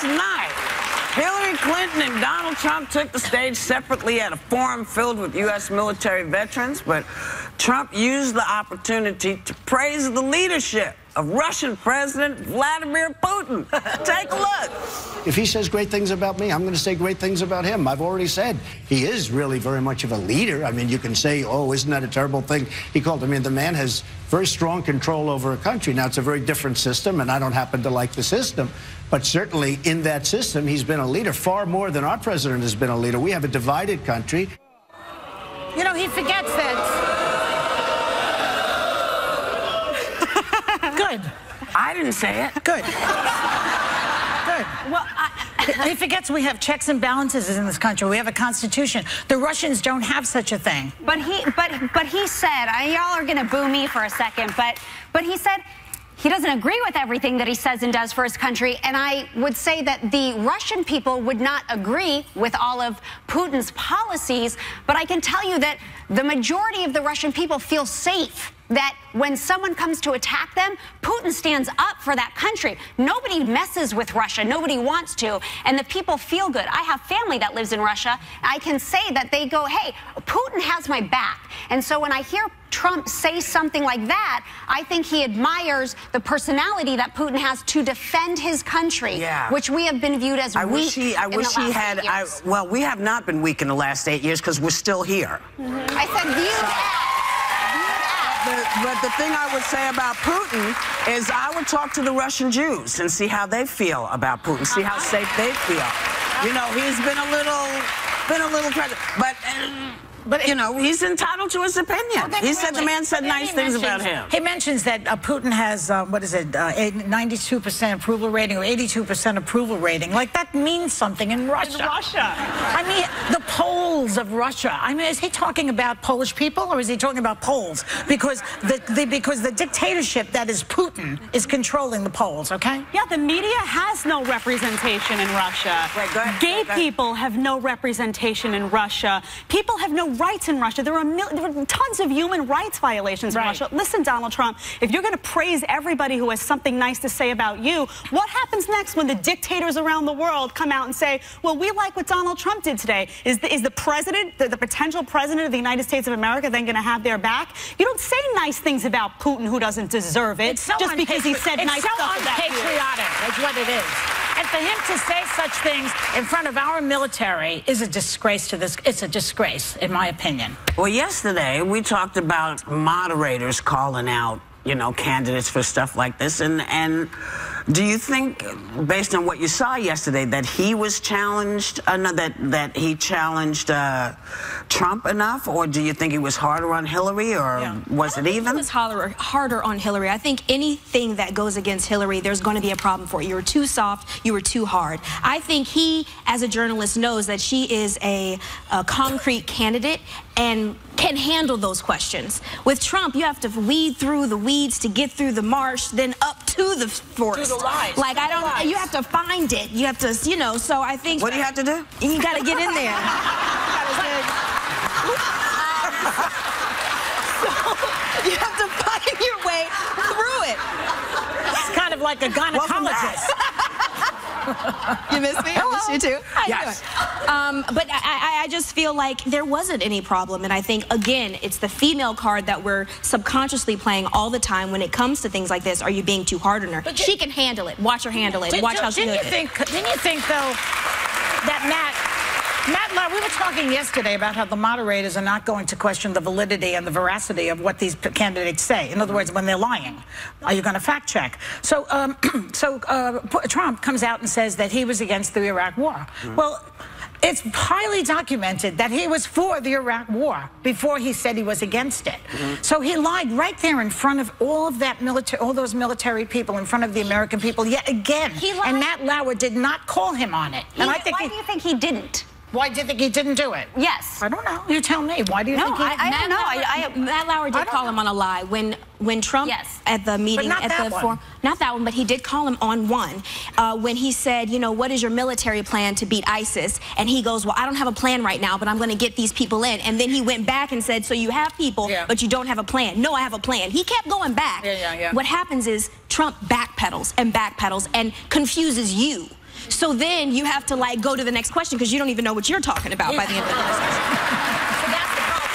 Last night, Hillary Clinton and Donald Trump took the stage separately at a forum filled with U.S. military veterans, but Trump used the opportunity to praise the leadership of Russian President Vladimir Putin. Take a look. If he says great things about me, I'm going to say great things about him. I've already said he is really very much of a leader. I mean, you can say, oh, isn't that a terrible thing? He called him. I mean, the man has very strong control over a country. Now, it's a very different system, and I don't happen to like the system. But certainly in that system, he's been a leader far more than our president has been a leader. We have a divided country. You know, he forgets that. Good. I didn't say it. Good. Good. Well, he forgets we have checks and balances in this country. We have a constitution. The Russians don't have such a thing. But he said, y'all are going to boo me for a second, but he said he doesn't agree with everything that he says and does for his country. And I would say that the Russian people would not agree with all of Putin's policies. But I can tell you that the majority of the Russian people feel safe that when someone comes to attack them, Putin stands up for that country. Nobody messes with Russia. Nobody wants to. And the people feel good. I have family that lives in Russia. I can say that they go, hey, Putin has my back. And so when I hear Trump say something like that, I think he admires the personality that Putin has to defend his country, which we have been viewed as weak. I wish he had. Well, we have not been weak in the last 8 years because we're still here. I said viewed as. But the thing I would say about Putin is I would talk to the Russian Jews and see how they feel about Putin, see how safe they feel. You know, he's been a little president, but you know, he's entitled to his opinion. He said the man said nice things about him. He mentions that Putin has, what is it, 92% approval rating or 82% approval rating. Like, that means something in Russia. I mean, the Poles of Russia. I mean, is he talking about Polish people or is he talking about Poles? Because the dictatorship that is Putin is controlling the Poles, okay? Yeah, the media has no representation in Russia. Wait, go ahead. Gay people have no representation in Russia. People have no rights in Russia. There are tons of human rights violations in Russia. Listen, Donald Trump, if you're going to praise everybody who has something nice to say about you, what happens next when the dictators around the world come out and say, well, we like what Donald Trump did today? Is the president, the potential president of the United States of America, then going to have their back? You don't say nice things about Putin who doesn't deserve it just because he said nice stuff about you. It's so unpatriotic. That's what it is. And for him to say such things in front of our military is a disgrace to this. It's a disgrace, in my opinion. Well, yesterday we talked about moderators calling out, you know, candidates for stuff like this. And do you think, based on what you saw yesterday, that he was challenged, that he challenged Trump enough? Or do you think he was harder on Hillary, or was it even? It was harder on Hillary. I think anything that goes against Hillary, there's going to be a problem for it. You were too soft. You were too hard. I think he, as a journalist, knows that she is a concrete candidate and can handle those questions. With Trump, you have to weed through the weeds to get through the marsh, then up to the forest. Like, you have to find it. You have to, you know, so I think. What do you have to do? You got to get in there. So you have to find your way through it. It's kind of like a gynecologist. You miss me? I miss you too. Yes. But I just feel like there wasn't any problem. And I think, again, it's the female card that we're subconsciously playing all the time when it comes to things like this. Are you being too hard on her? But she can handle it. Watch her handle it. Watch how she does it. Didn't you think, though, that Matt, we were talking yesterday about how the moderators are not going to question the validity and the veracity of what these candidates say. In other words, when they're lying, are you going to fact check? So, Trump comes out and says that he was against the Iraq War. Well, it's highly documented that he was for the Iraq War before he said he was against it. So he lied right there in front of all those military people, in front of the American people, yet again. And Matt Lauer did not call him on it. And why do you think he didn't? Why do you think he didn't do it? Yes. I don't know. You tell me. Why do you think he... I don't know. Matt Lauer did call him on a lie. When Trump at the meeting not that one, but he did call him on one. When he said, you know, what is your military plan to beat ISIS? And he goes, well, I don't have a plan right now, but I'm going to get these people in. And then he went back and said, so you have people, but you don't have a plan. No, I have a plan. He kept going back. What happens is Trump backpedals and confuses you. So then you have to like go to the next question because you don't even know what you're talking about by the end of the conversation. So that's the problem.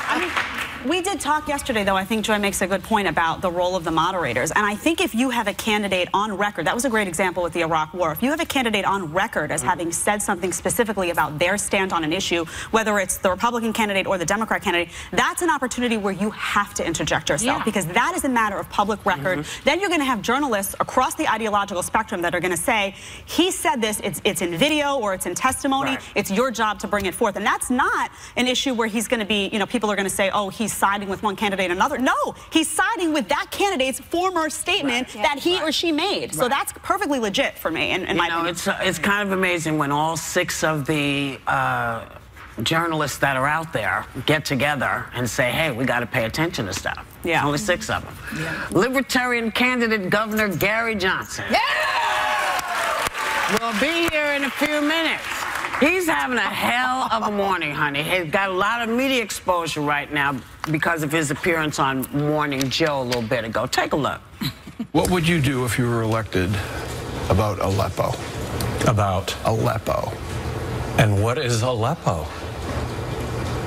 I mean, we did talk yesterday, though. I think Joy makes a good point about the role of the moderators. And I think if you have a candidate on record, that was a great example with the Iraq War. If you have a candidate on record as having said something specifically about their stand on an issue, whether it's the Republican candidate or the Democrat candidate, that's an opportunity where you have to interject yourself because that is a matter of public record. Then you're going to have journalists across the ideological spectrum that are going to say, he said this, it's in video or it's in testimony, it's your job to bring it forth. And that's not an issue where he's going to be, you know, people are going to say, oh, he's siding with one candidate and another. No, he's siding with that candidate's former statement that he or she made. So that's perfectly legit for me. And my opinion. It's kind of amazing when all 6 of the journalists that are out there get together and say, hey, we got to pay attention to stuff. Yeah. Only 6 of them. Libertarian candidate Governor Gary Johnson. Will be here in a few minutes. He's having a hell of a morning, honey. He's got a lot of media exposure right now because of his appearance on Morning Joe a little bit ago. Take a look. What would you do if you were elected about Aleppo? About? Aleppo. And what is Aleppo?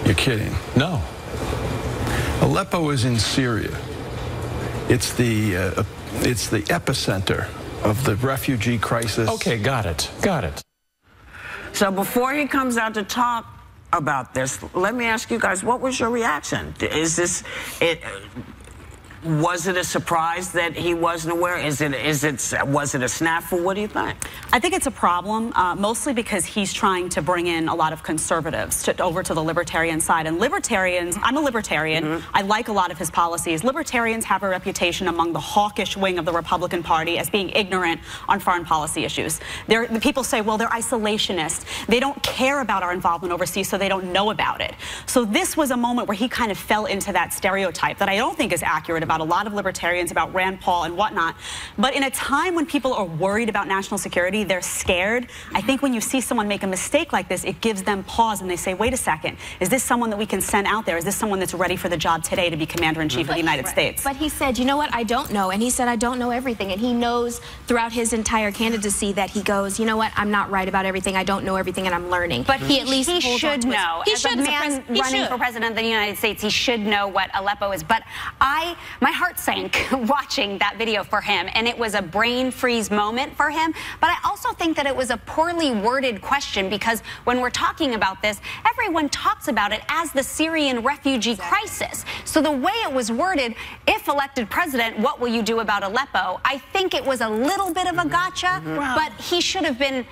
You're kidding. No. Aleppo is in Syria. It's the epicenter of the refugee crisis. Okay, got it. Got it. So before he comes out to talk about this, let me ask you guys, what was your reaction? Was it a surprise that he wasn't aware? Was it a snafu? What do you think? I think it's a problem, mostly because he's trying to bring in a lot of conservatives over to the libertarian side. And libertarians, I'm a libertarian. I like a lot of his policies. Libertarians have a reputation among the hawkish wing of the Republican Party as being ignorant on foreign policy issues. The people say, well, they're isolationist. They don't care about our involvement overseas, so they don't know about it. So this was a moment where he kind of fell into that stereotype that I don't think is accurate about a lot of libertarians, about Rand Paul and whatnot. But in a time when people are worried about national security, they're scared. I think when you see someone make a mistake like this, it gives them pause and they say, wait a second, is this someone that we can send out there? Is this someone that's ready for the job today to be Commander-in-Chief of the United States? But he said, you know what, I don't know. And he said, I don't know everything. And he knows throughout his entire candidacy that he goes, you know what, I'm not right about everything. I don't know everything and I'm learning. But he at least should know. He should. As a man running for president of the United States, he should know what Aleppo is. But my heart sank watching that video for him, and it was a brain freeze moment for him. But I also think that it was a poorly worded question, because when we're talking about this, everyone talks about it as the Syrian refugee crisis. So the way it was worded, if elected president, what will you do about Aleppo? I think it was a little bit of a gotcha, but he should have been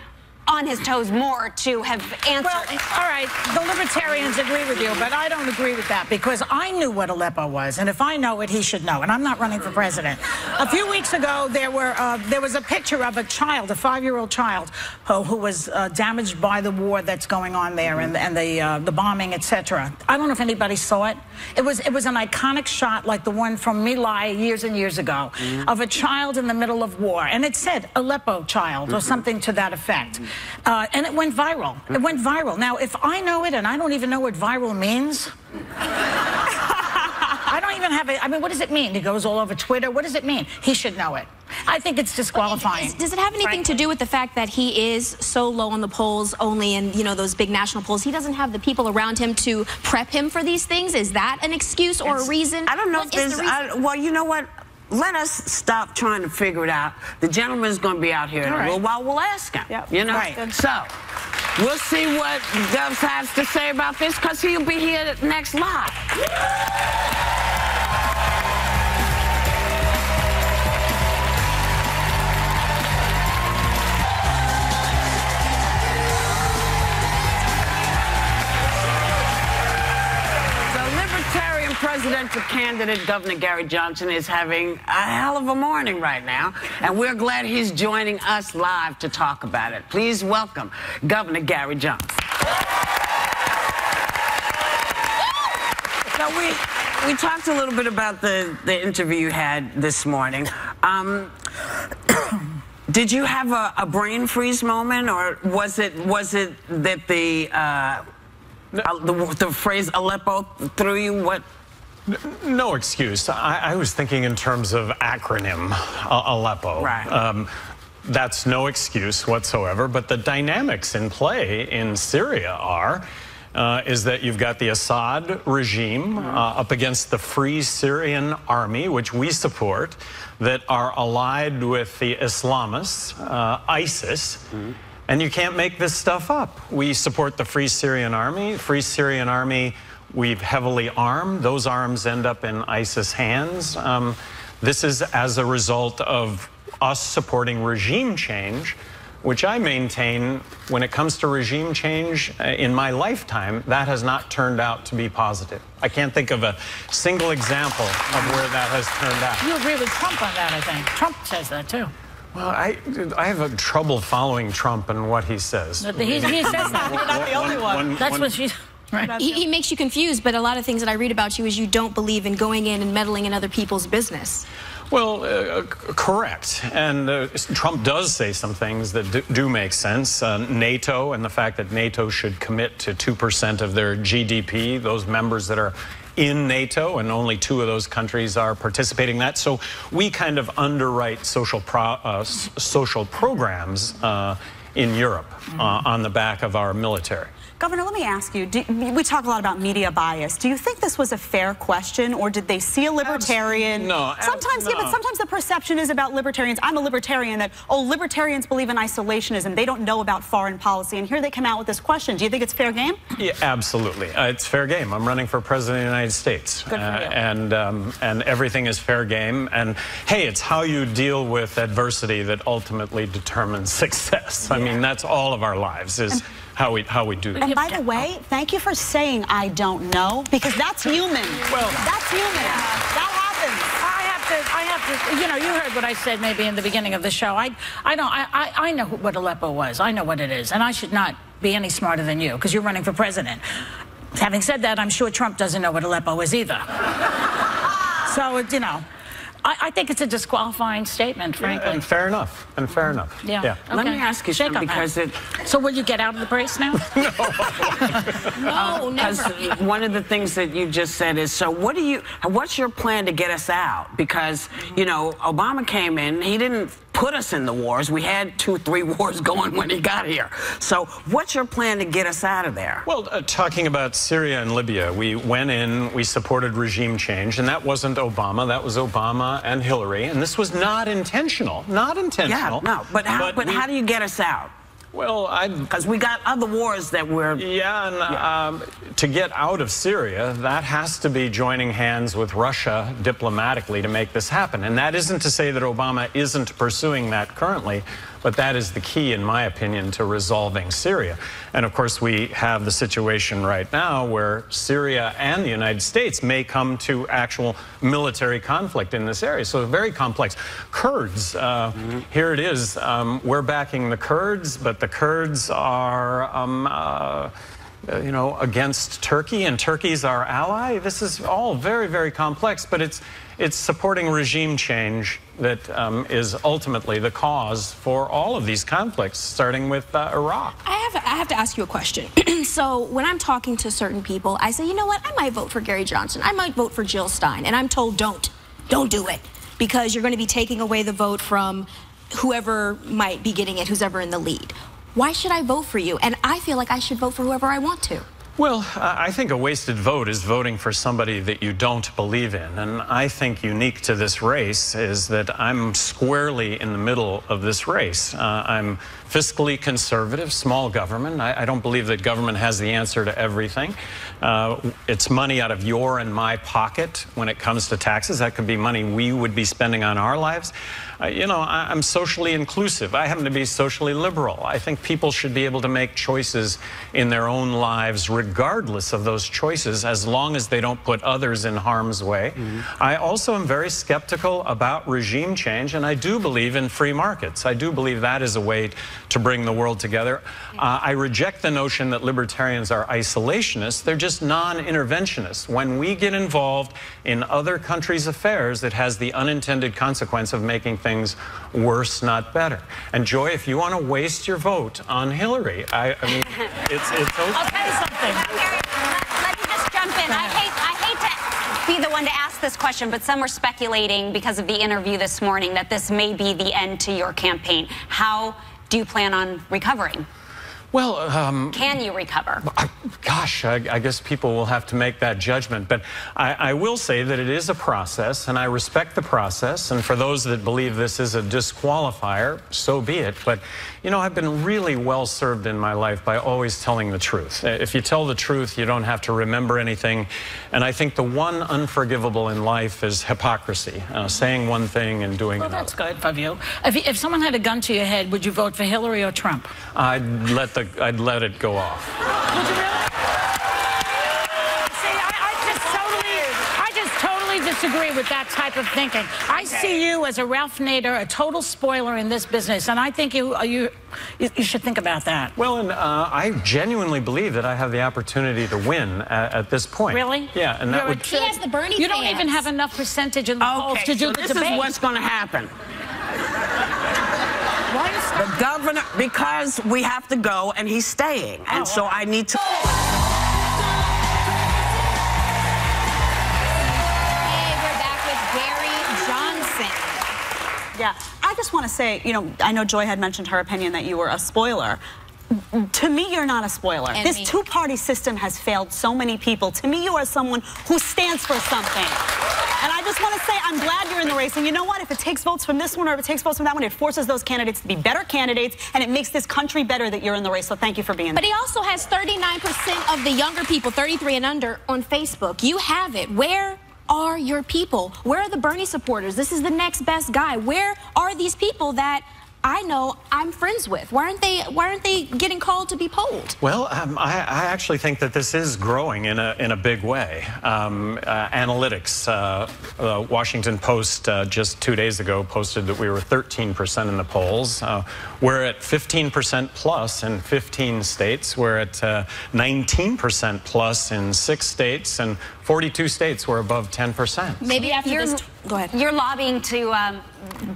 on his toes more to have answered. Well, all right, the libertarians agree with you, but I don't agree with that, because I knew what Aleppo was, and if I know it, he should know, and I'm not running for president. A few weeks ago, there was a picture of a child, a 5-year-old child, who was damaged by the war that's going on there, and the bombing, etc. I don't know if anybody saw it. It was an iconic shot like the one from My Lai years and years ago, of a child in the middle of war, and it said Aleppo child or something to that effect. And it went viral. It went viral. Now, if I know it and I don't even know what viral means, I don't even have it. I mean, what does it mean? It goes all over Twitter. What does it mean? He should know it. I think it's disqualifying. Does it have anything to do with the fact that he is so low on the polls, only in, you know, those big national polls? He doesn't have the people around him to prep him for these things? Is that an excuse or a reason? I don't know if there's... well, you know what? Let us stop trying to figure it out. The gentleman's going to be out here in a little while. We'll ask him. You know? So, we'll see what Govs has to say about this, because he'll be here next live. Presidential candidate Governor Gary Johnson is having a hell of a morning right now, and we're glad he's joining us live to talk about it. Please welcome Governor Gary Johnson. So we talked a little bit about the interview you had this morning. Did you have a brain freeze moment, or was it that the phrase Aleppo threw you? What? No excuse. I was thinking in terms of acronym, Aleppo. Right. That's no excuse whatsoever, but the dynamics in play in Syria is that you've got the Assad regime up against the Free Syrian Army, which we support, that are allied with the Islamists, ISIS, and you can't make this stuff up. We support the Free Syrian Army. Free Syrian Army, we've heavily armed. Those arms end up in ISIS hands. This is as a result of us supporting regime change, which I maintain, when it comes to regime change in my lifetime, that has not turned out to be positive. I can't think of a single example of where that has turned out. You agree with Trump on that, I think. Trump says that, too. Well, I have trouble following Trump and what he says. He says that. You're not the only one. That's what she's... Right. He makes you confused, but a lot of things that I read about you is you don't believe in going in and meddling in other people's business. Well, correct. And Trump does say some things that do make sense. NATO and the fact that NATO should commit to 2% of their GDP, those members that are in NATO, and only 2 of those countries are participating in that. So we kind of underwrite social programs in Europe on the back of our military. Governor, let me ask you, we talk a lot about media bias. Do you think this was a fair question, or did they see a libertarian? No. Sometimes, yeah, but sometimes the perception is about libertarians. I'm a libertarian that, oh, libertarians believe in isolationism. They don't know about foreign policy. And here they come out with this question. Do you think it's fair game? Yeah, absolutely. It's fair game. I'm running for president of the United States. Good for you. And everything is fair game. And, hey, it's how you deal with adversity that ultimately determines success. I mean, that's all of our lives is how we do that. And by the way, thank you for saying I don't know, because that's human. Well, that's human. That happens. I have to, you know, you heard what I said maybe in the beginning of the show. I know what Aleppo was. I know what it is. And I should not be any smarter than you, because you're running for president. Having said that, I'm sure Trump doesn't know what Aleppo is either. So, you know, I think it's a disqualifying statement, frankly. Yeah, and fair enough. And fair enough. Yeah. Yeah. Let me ask you something, because So will you get out of the race now? No, never. One of the things that you just said is, so what's your plan to get us out? Because, you know, Obama came in, he didn't put us in the wars. We had 2, 3 wars going when he got here. So what's your plan to get us out of there? Well, talking about Syria and Libya, we went in, we supported regime change, and that wasn't Obama. That was Obama and Hillary, and this was not intentional. Not intentional. Yeah, no, but how do you get us out? Well, because we got other wars that we're... Yeah, and to get out of Syria, that has to be joining hands with Russia diplomatically to make this happen. And that isn't to say that Obama isn't pursuing that currently, but that is the key, in my opinion, to resolving Syria. And of course, we have the situation right now where Syria and the United States may come to actual military conflict in this area. So very complex. Kurds, here it is. We're backing the Kurds, but the Kurds are you know, against Turkey, and Turkey's our ally. This is all very, very complex, but it's supporting regime change that is ultimately the cause for all of these conflicts, starting with Iraq. I have to ask you a question. So when I'm talking to certain people, I say, you know what, I might vote for Gary Johnson. I might vote for Jill Stein. And I'm told, don't do it, because you're going to be taking away the vote from whoever might be getting it, who's ever in the lead. Why should I vote for you? And I feel like I should vote for whoever I want to. Well, I think a wasted vote is voting for somebody that you don't believe in. And I think unique to this race is that I'm squarely in the middle of this race. I'm fiscally conservative, small government. I don't believe that government has the answer to everything. It's money out of your and my pocket when it comes to taxes. That could be money we would be spending on our lives. You know, I'm socially inclusive. I happen to be socially liberal. I think people should be able to make choices in their own lives regardless of those choices, as long as they don't put others in harm's way. I also am very skeptical about regime change, and I do believe in free markets. I do believe that is a way to bring the world together. I reject the notion that libertarians are isolationists. They're just non-interventionists. When we get involved in other countries' affairs, it has the unintended consequence of making things worse, not better. And Joy, if you want to waste your vote on Hillary, I mean, it's okay. I'll tell you something. Let me just jump in. I hate to be the one to asked this question, but some were speculating because of the interview this morning that this may be the end to your campaign. How do you plan on recovering? Well, can you recover? Gosh, I guess people will have to make that judgment. But I will say that it is a process, and I respect the process. And for those that believe this is a disqualifier, so be it. But, you know, I've been really well served in my life by always telling the truth. If you tell the truth, you don't have to remember anything. And I think the one unforgivable in life is hypocrisy, saying one thing and doing another. Well, that's good of you. If someone had a gun to your head, would you vote for Hillary or Trump? I'd let it go off. Would you really? See, I just totally disagree with that type of thinking. I see you as a Ralph Nader, a total spoiler in this business, and I think you should think about that. Well, and I genuinely believe that I have the opportunity to win at this point. Really? Yeah, and that would. He has the Bernie You don't even have enough percentage in the polls to do the debate. This is what's going to happen. The governor, because we have to go, and he's staying, and so I need to. Hey, we're back with Gary Johnson. Yeah, I just want to say, you know, I know Joy had mentioned her opinion that you were a spoiler. To me, you're not a spoiler. And this two-party system has failed so many people. To me, you are someone who stands for something. And I just want to say, I'm glad you're in the race. And you know what? If it takes votes from this one or if it takes votes from that one, it forces those candidates to be better candidates, and it makes this country better that you're in the race. So thank you for being there. But he also has 39% of the younger people, 33 and under, on Facebook. You have it. Where are your people? Where are the Bernie supporters? This is the next best guy. Where are these people that I know I'm friends with? Why aren't they getting called to be polled? Well, I actually think that this is growing in a big way. Analytics, Washington Post just 2 days ago posted that we were 13% in the polls. We're at 15% plus in 15 states. We're at 19% plus in 6 states, and 42 states were above 10%. Maybe after this. Go ahead. You're lobbying to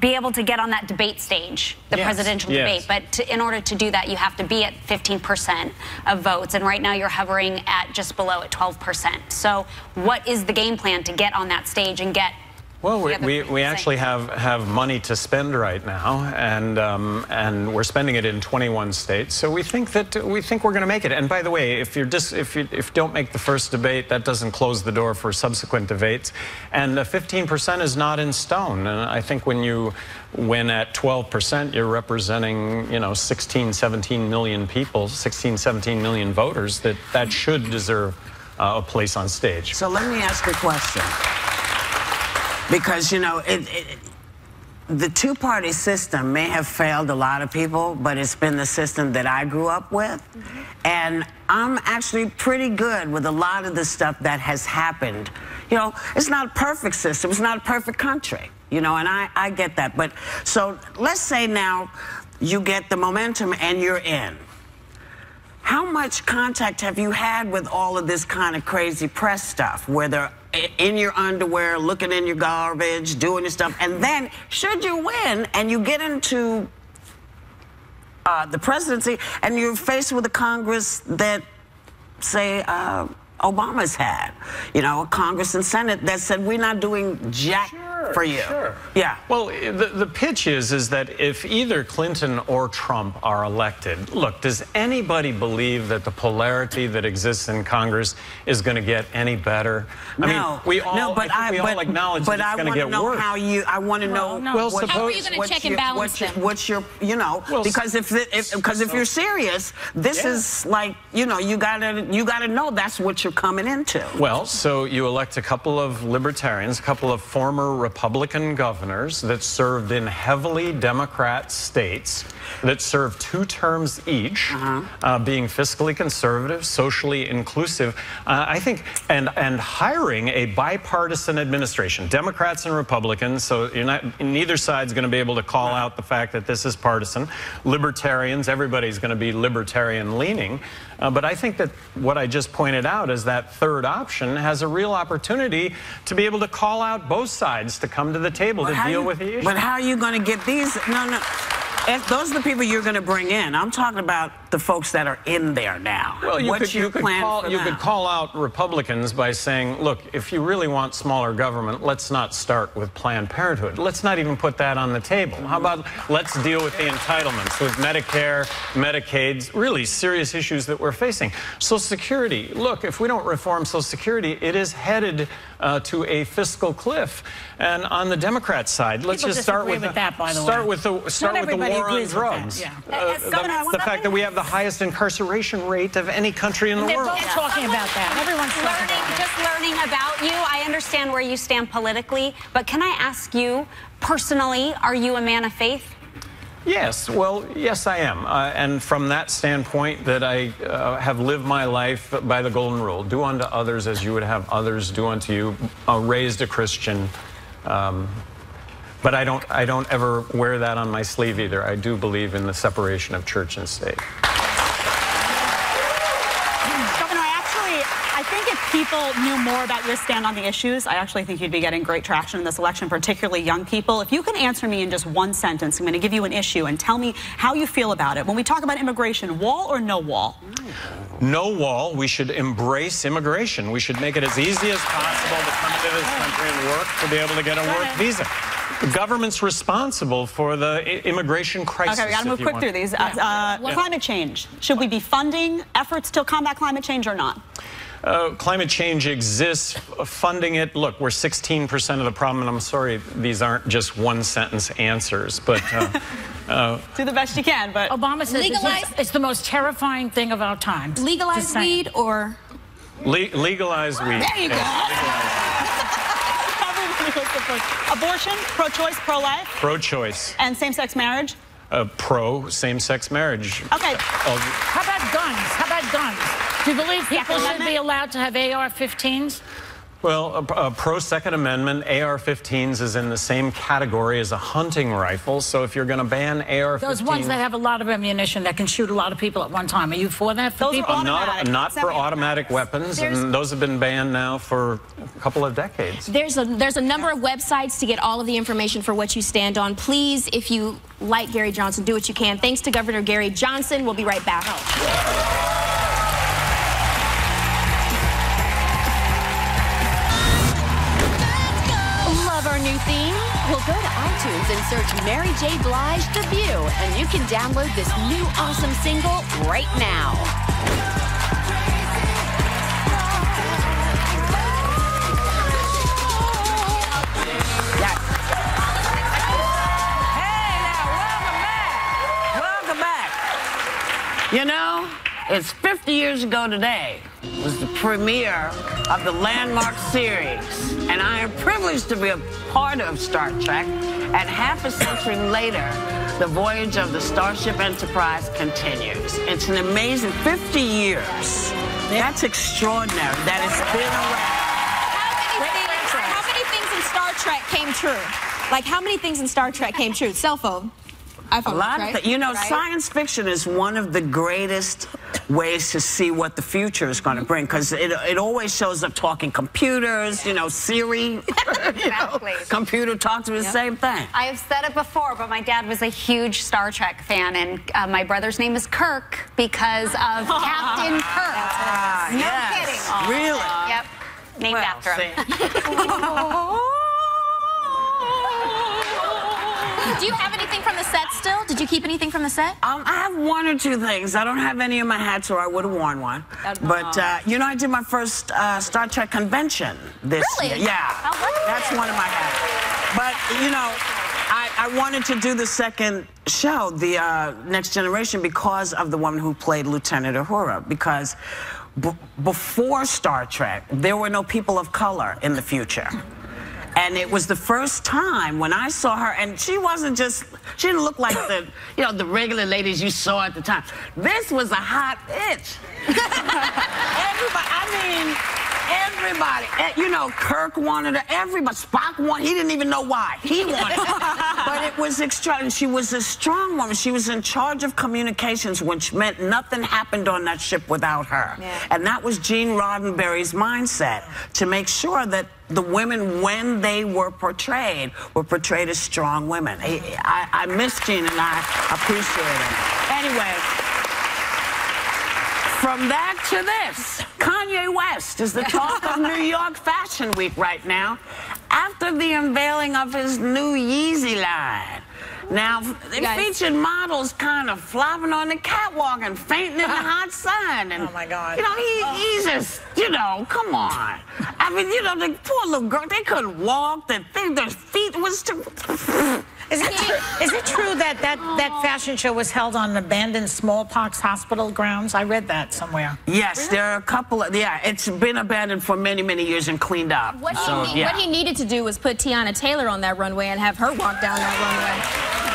be able to get on that debate stage, the presidential debate. But in order to do that, you have to be at 15% of votes. And right now you're hovering at just below at 12%. So what is the game plan to get on that stage and get... Well, we actually have money to spend right now, and we're spending it in 21 states. So we think we're going to make it. And by the way, if you don't make the first debate, that doesn't close the door for subsequent debates. And 15% is not in stone. And I think when you win at 12%, you're representing 16, 17 million people, 16, 17 million voters that should deserve a place on stage. So let me ask a question. Because, the two-party system may have failed a lot of people, but it's been the system that I grew up with. And I'm actually pretty good with a lot of the stuff that has happened. It's not a perfect system. It's not a perfect country, and I get that. But so let's say now you get the momentum and you're in. How much contact have you had with all of this kind of crazy press stuff, where they're in your underwear, looking in your garbage, doing your stuff, and then should you win and you get into the presidency and you're faced with a Congress that, say, Obama's had, a Congress and Senate that said we're not doing jack for you. Sure. Yeah. Well, the pitch is that if either Clinton or Trump are elected, look, does anybody believe that the polarity that exists in Congress is going to get any better? No. I mean, we all acknowledge that it's going to get worse. I want to know how are you going to check and balance them? What's your because if you're serious, this is like, you gotta know that's what you're coming into. Well, so you elect a couple of libertarians, a couple of former Republican governors that served in heavily Democrat states that served 2 terms each, being fiscally conservative, socially inclusive. I think, and hiring a bipartisan administration, Democrats and Republicans, so neither side's going to be able to call out the fact that this is partisan. Libertarians, everybody's going to be libertarian leaning. But I think that what I just pointed out is that third option has a real opportunity to be able to call out both sides to come to the table to deal with the issue. But how are you going to get these? No. Those are the people you're going to bring in. I'm talking about the folks that are in there now? Well, you could call out Republicans by saying, look, if you really want smaller government, let's not start with Planned Parenthood. Let's not even put that on the table. How about let's deal with the entitlements, with Medicare, Medicaid, really serious issues that we're facing. Social Security, look, if we don't reform Social Security, it is headed to a fiscal cliff. And on the Democrat side, let's just start with the war on drugs. The fact that we have the highest incarceration rate of any country in the world. They're both talking about that. Everyone's just learning about you. I understand where you stand politically, but can I ask you personally, are you a man of faith? Yes, well, yes, I am. And from that standpoint that I have lived my life by the golden rule, do unto others as you would have others do unto you, raised a Christian. But I don't ever wear that on my sleeve either. I do believe in the separation of church and state. I think if people knew more about your stand on the issues, I actually think you'd be getting great traction in this election, particularly young people. If you can answer me in just one sentence, I'm going to give you an issue and tell me how you feel about it. When we talk about immigration, wall or no wall? No wall. We should embrace immigration. We should make it as easy as possible to come into this country and work, to be able to get a work visa. The government's responsible for the immigration crisis. Okay, we got to move quick through these. Climate change. Should we be funding efforts to combat climate change or not? Climate change exists, funding it. Look, we're 16% of the problem, and I'm sorry, these aren't just one-sentence answers, but... do the best you can, but... Obama says it's the most terrifying thing of our times. Legalize weed or... legalize weed. There you go. Abortion, pro-choice, pro-life? Pro-choice. And same-sex marriage? Pro same-sex marriage. Okay. How about guns? How about guns? Do you believe people should be allowed to have AR-15s? Well, pro-Second Amendment, AR-15s is in the same category as a hunting rifle, so if you're going to ban AR-15s... Those ones that have a lot of ammunition that can shoot a lot of people at one time. Are you for that? Those are automatic. Not for automatic weapons, and those have been banned now for a couple of decades. There's a number of websites to get all of the information for what you stand on. Please, if you like Gary Johnson, do what you can. Thanks to Governor Gary Johnson. We'll be right back. Our new theme? Well, go to iTunes and search Mary J. Blige The View, and you can download this new awesome single right now. Hey, now, welcome back. You know, it's 50 years ago today. It was the premiere of the landmark series, and I am privileged to be a part of Star Trek. And half a century later, the voyage of the Starship Enterprise continues. It's an amazing 50 years. That's extraordinary that it's been around. How many things in Star Trek came true? Like, how many things in Star Trek came true? Cell phone. iPhone, a lot of things. You know, science fiction is one of the greatest ways to see what the future is going to bring, because it always shows up talking computers, you know, Siri, Exactly. Computer talk to me, the same thing. I have said it before, but my dad was a huge Star Trek fan, and my brother's name is Kirk because of Captain Kirk. No kidding. Really? Yep. Named after him. Do you have anything from the set still? Did you keep anything from the set? I have one or two things. I don't have any in my hats, or I would have worn one. But, you know, I did my first Star Trek convention this year. Yeah. That's one of my hats. But, you know, I wanted to do the second show, the Next Generation, because of the woman who played Lieutenant Uhura. Because before Star Trek, there were no people of color in the future. And it was the first time when I saw her, and she wasn't just, she didn't look like the, you know, the regular ladies you saw at the time. This was a hot bitch. Everybody, you know, Kirk wanted her, everybody, Spock wanted, he didn't even know why. He wanted her. But it was extraordinary. She was a strong woman. She was in charge of communications, which meant nothing happened on that ship without her. Yeah. And that was Gene Roddenberry's mindset, to make sure that the women, when they were portrayed as strong women. I miss Gene, and I appreciate him. Anyway, From that to this, Kanye West is the talk of New York Fashion Week right now after the unveiling of his new Yeezy line. Now, it featured models kind of flopping on the catwalk and fainting in the hot sun. And, oh, my God. You know, he's just, you know, come on. I mean, you know, the poor little girl, they couldn't walk. Their feet was too... Is it true that that fashion show was held on an abandoned smallpox hospital grounds? I read that somewhere. Yes, there are a couple of, it's been abandoned for many, many years and cleaned up. What he needed to do was put Tiana Taylor on that runway and have her walk down that runway.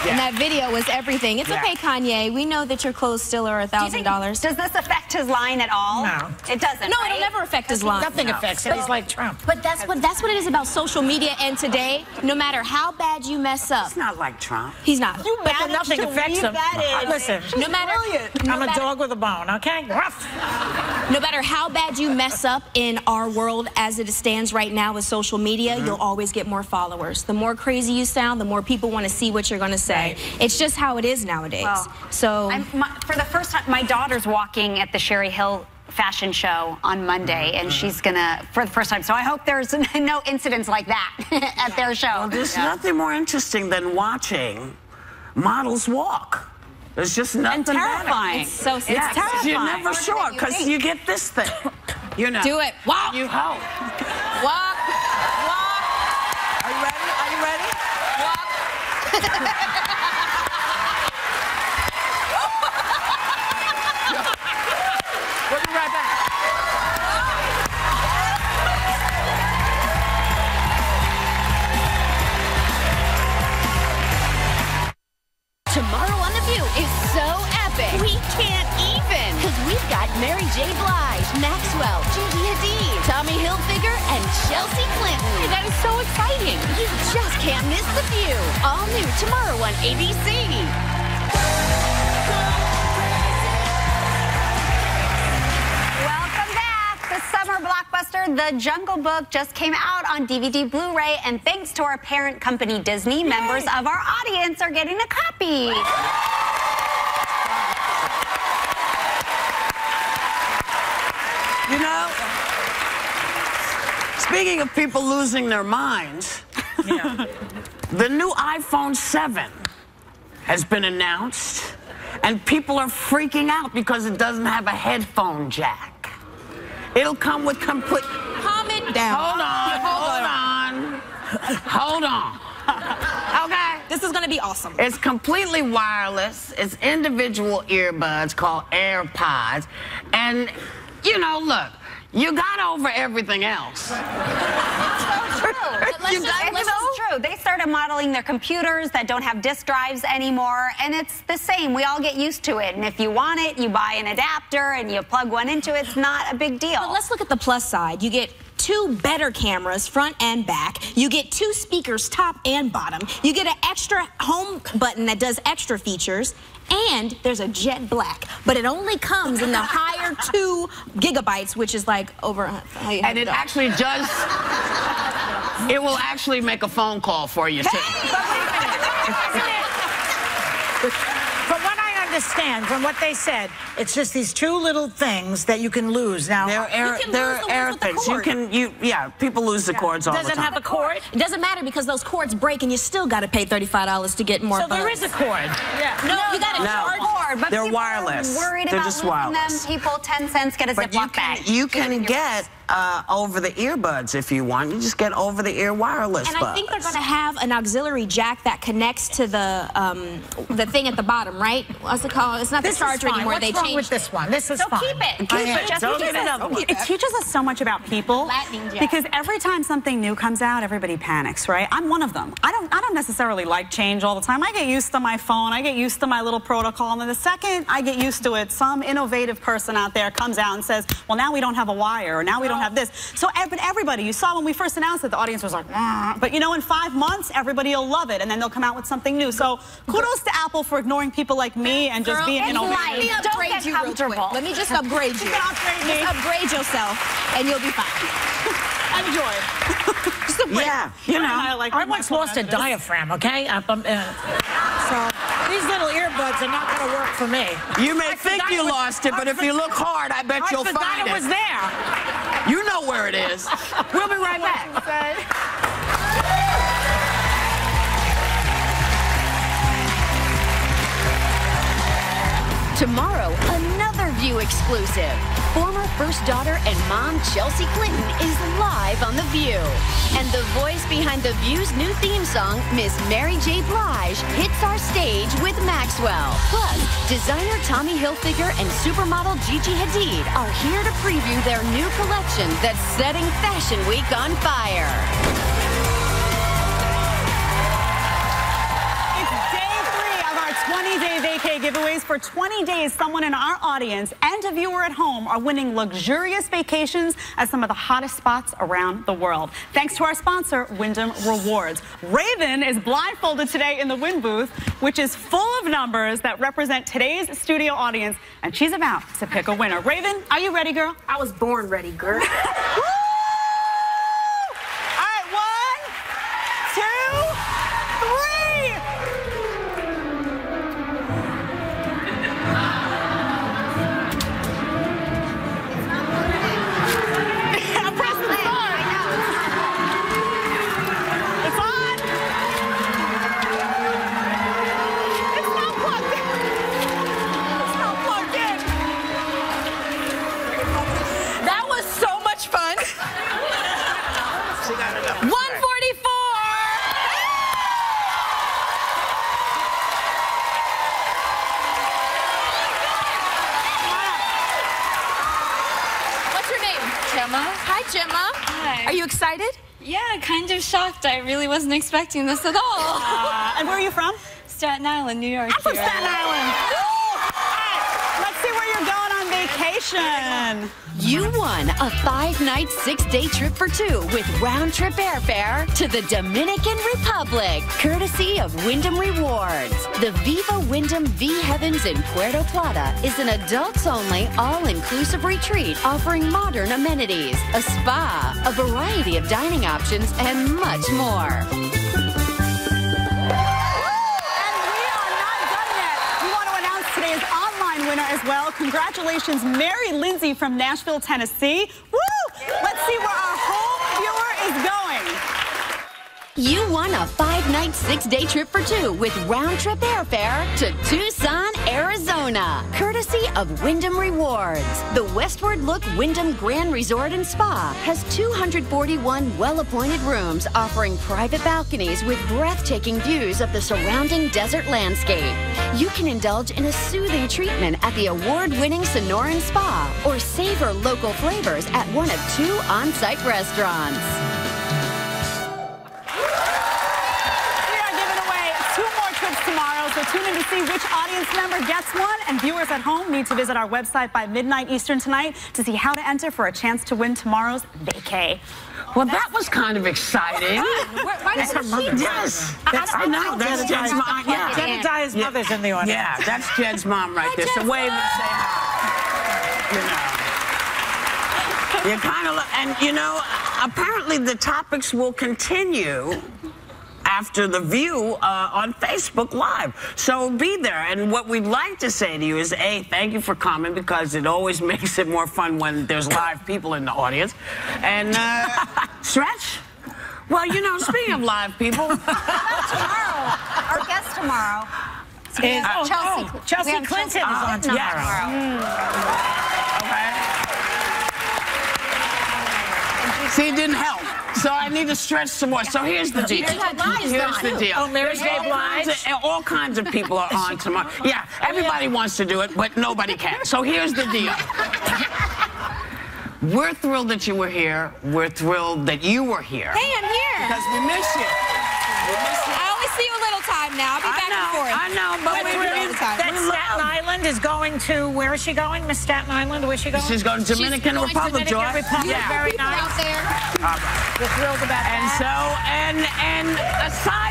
Yeah. And that video was everything. It's okay, Kanye. We know that your clothes still are $1,000. Does this affect his line at all? No. It doesn't, No, right? it'll never affect his line. Nothing affects it. He's like Trump. But that's what it is about social media. And today, no matter how bad you mess up. He's not like Trump. He's not. But nothing affects him. Listen, no matter, I'm a dog with a bone, okay? No matter how bad you mess up in our world as it stands right now with social media, you'll always get more followers. The more crazy you sound, the more people want to see what you're going to say. Right. It's just how it is nowadays. Well, so for the first time, my daughter's walking at the Sherry Hill fashion show on Monday, and she's gonna, for the first time, so I hope there's no incidents like that at their show. Well, there's nothing more interesting than watching models walk. There's just nothing terrifying. It's so terrifying. You're never sure, because you get this thing. You know. Do it. Walk. You hope. Walk. Walk. Are you ready? Are you ready? Walk. We'll be right back. Tomorrow on The View is so epic. We can't even. Because we've got Mary J. Blige, Maxwell, Gigi Hadid, Tommy Hilfiger, and Chelsea Clinton. And that is so exciting. You just can't miss The View. All new tomorrow on ABC. Summer blockbuster The Jungle Book just came out on DVD Blu-ray, and thanks to our parent company Disney, members of our audience are getting a copy. You know, speaking of people losing their minds, the new iPhone 7 has been announced, and people are freaking out because it doesn't have a headphone jack. It'll come with complete... Calm it down. Hold on. Okay. This is going to be awesome. It's completely wireless. It's individual earbuds called AirPods. And, you know, look, you got over everything else. It's true. They started modeling their computers that don't have disk drives anymore, and it's the same. We all get used to it, and if you want it, you buy an adapter and you plug one into it. It's not a big deal. But let's look at the plus side. You get 2 better cameras, front and back. You get 2 speakers, top and bottom. You get an extra home button that does extra features. And there's a jet black, but it only comes in the higher 2 gigabytes, which is like over. And it actually does. It will actually make a phone call for you, too. From what I understand, from what they said, it's just these 2 little things that you can lose. Now, they're air things. People lose the cords all the time. Does it have a cord? It doesn't matter because those cords break and you still got to pay $35 to get more. So there is a cord. Yeah. No, you got to charge cord. But they're wireless. Worried they're about just losing wireless. them. People 10 cents get a Ziploc bag. You can get over the earbuds if you want. You just get over the ear wireless. And I think they're going to have an auxiliary jack that connects to the thing at the bottom, right? What's it called? It's not the charger anymore. What's wrong with this one? This is fine. Keep it. It teaches us so much about people because every time something new comes out, everybody panics, right? I'm one of them. I don't necessarily like change all the time. I get used to my phone. I get used to my little protocol. And then the second I get used to it, some innovative person out there comes out and says, well, now we don't have a wire, or now we don't have this. So everybody, you saw when we first announced it, the audience was like, but you know, in 5 months, everybody will love it, and then they'll come out with something new. So kudos to Apple for ignoring people like me and just being innovative. Let me upgrade you real quick. Let me just upgrade you. You can upgrade me. Just upgrade yourself, and you'll be fine. Enjoy. Yeah, you know. I once lost a diaphragm, okay? So these little earbuds are not going to work for me. You may think you lost it, but if you look hard, I bet you'll find it. I forgot it was there. You know where it is. We'll be right back. Tomorrow, another View exclusive. Former first daughter and mom Chelsea Clinton is live on The View. And the voice behind The View's new theme song, Miss Mary J. Blige, hits our stage with Maxwell. Plus, designer Tommy Hilfiger and supermodel Gigi Hadid are here to preview their new collection that's setting Fashion Week on fire. 20-day vacay giveaways. For 20 days, someone in our audience and a viewer at home are winning luxurious vacations at some of the hottest spots around the world. Thanks to our sponsor, Wyndham Rewards. Raven is blindfolded today in the Wynn booth, which is full of numbers that represent today's studio audience, and she's about to pick a winner. Raven, are you ready, girl? I was born ready, girl. Hi, Gemma. Hi. Are you excited? Yeah, kind of shocked. I really wasn't expecting this at all. And where are you from? Staten Island, New York. I'm from Staten Island. Right, let's see where you're going on vacation. You won a 5-night, 6-day trip for 2 with round-trip airfare to the Dominican Republic, courtesy of Wyndham Rewards. The Viva Wyndham V Heavens in Puerto Plata is an adults-only, all-inclusive retreat offering modern amenities, a spa, a variety of dining options, and much more. As well. Congratulations, Mary Lindsay from Nashville, Tennessee. Woo! Let's see where our home viewer is going. You won a 5-night, 6-day trip for 2 with round-trip airfare to Tucson, Arizona, courtesy of Wyndham Rewards. The Westward Look Wyndham Grand Resort and Spa has 241 well-appointed rooms offering private balconies with breathtaking views of the surrounding desert landscape. You can indulge in a soothing treatment at the award-winning Sonoran Spa or savor local flavors at one of 2 on-site restaurants. Tomorrow, so tune in to see which audience member gets one, and viewers at home need to visit our website by midnight Eastern tonight to see how to enter for a chance to win tomorrow's vacay. Well, that was kind of exciting. Why does her mother? Yes, I know. That's Jed's mom. Yeah, Jedediah's mother's in the audience. Yeah, that's Jed's mom right there. So wave and say hi. You know, you kind of, and you know, apparently the topics will continue after The View on Facebook Live. So be there. And what we'd like to say to you is, A, thank you for coming, because it always makes it more fun when there's live people in the audience. And Stretch? Well, you know, speaking of live people. Tomorrow, our guest tomorrow. Chelsea Clinton is on tomorrow. Okay. See, it didn't help. So I need to stretch some more. So here's the deal. Here's the deal. Oh, Mary J. Blige. All kinds of people are on tomorrow. Yeah, everybody wants to do it, but nobody can. So here's the deal. We're thrilled that you were here. We're thrilled that you were here. Hey, I'm here. Because we miss you. I only see you a little time now. I'll be back and forth. I know, but we really Staten Island is going to, where is she going, Miss Staten Island? Where's she going? She's going to Dominican Republic, Joy. Yeah. Very nice. Out there. We're thrilled about that. And so, and aside